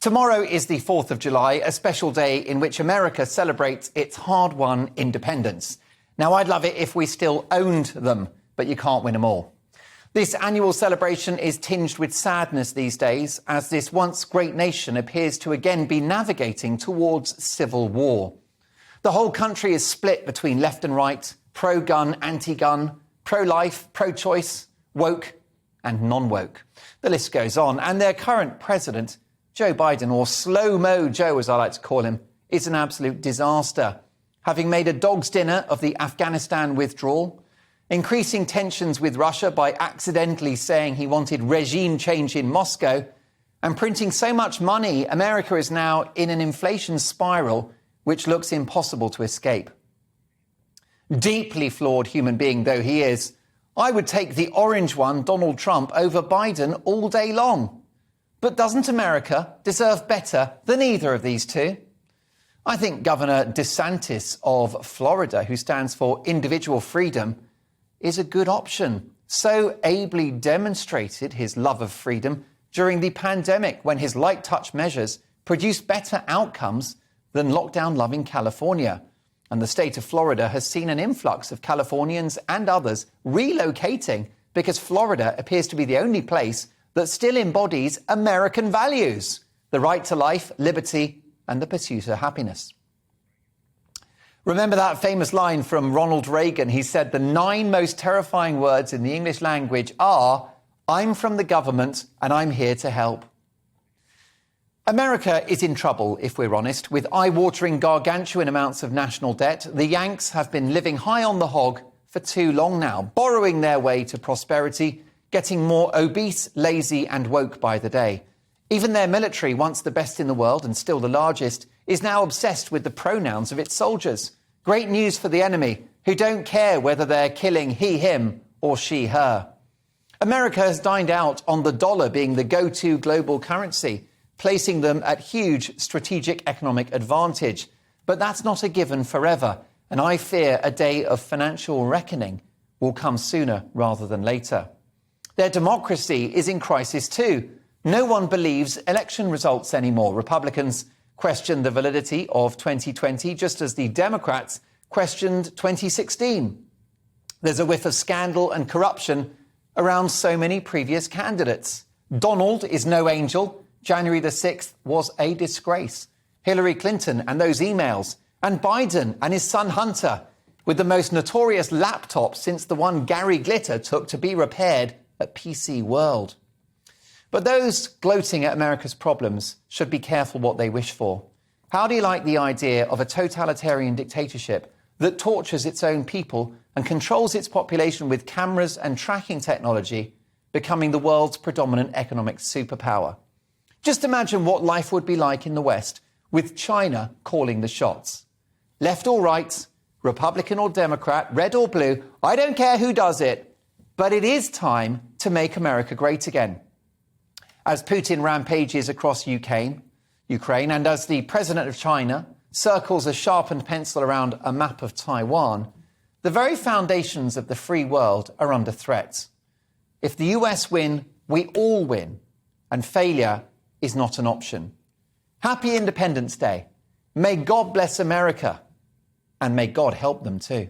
Tomorrow is the 4th of July, a special day in which America celebrates its hard-won independence. Now, I'd love it if we still owned them, but you can't win them all. This annual celebration is tinged with sadness these days, as this once great nation appears to again be navigating towards civil war. The whole country is split between left and right, pro-gun, anti-gun, pro-life, pro-choice, woke and non-woke. The list goes on, and their current president, Joe Biden, or Slow-Mo Joe as I like to call him, is an absolute disaster. Having made a dog's dinner of the Afghanistan withdrawal, increasing tensions with Russia by accidentally saying he wanted regime change in Moscow, and printing so much money, America is now in an inflation spiral which looks impossible to escape. Deeply flawed human being though he is, I would take the orange one, Donald Trump, over Biden all day long. But doesn't America deserve better than either of these two? I think Governor DeSantis of Florida, who stands for individual freedom, is a good option. So ably demonstrated his love of freedom during the pandemic when his light touch measures produced better outcomes than lockdown-loving California. And the state of Florida has seen an influx of Californians and others relocating because Florida appears to be the only place that still embodies American values, the right to life, liberty, and the pursuit of happiness. Remember that famous line from Ronald Reagan? He said the 9 most terrifying words in the English language are, "I'm from the government and I'm here to help." America is in trouble, if we're honest, with eye-watering gargantuan amounts of national debt. The Yanks have been living high on the hog for too long now, borrowing their way to prosperity, getting more obese, lazy and woke by the day. Even their military, once the best in the world and still the largest, is now obsessed with the pronouns of its soldiers. Great news for the enemy, who don't care whether they're killing he, him or she, her. America has dined out on the dollar being the go-to global currency, placing them at huge strategic economic advantage. But that's not a given forever, and I fear a day of financial reckoning will come sooner rather than later. Their democracy is in crisis too. No one believes election results anymore. Republicans question the validity of 2020, just as the Democrats questioned 2016. There's a whiff of scandal and corruption around so many previous candidates. Donald is no angel. January the 6th was a disgrace. Hillary Clinton and those emails, and Biden and his son Hunter, with the most notorious laptop since the one Gary Glitter took to be repaired at PC World. But those gloating at America's problems should be careful what they wish for. How do you like the idea of a totalitarian dictatorship that tortures its own people and controls its population with cameras and tracking technology, becoming the world's predominant economic superpower? Just imagine what life would be like in the West with China calling the shots. Left or right, Republican or Democrat, red or blue, I don't care who does it. But it is time to make America great again. As Putin rampages across Ukraine, and as the president of China circles a sharpened pencil around a map of Taiwan, the very foundations of the free world are under threat. If the US win, we all win, and failure is not an option. Happy Independence Day. May God bless America, and may God help them too.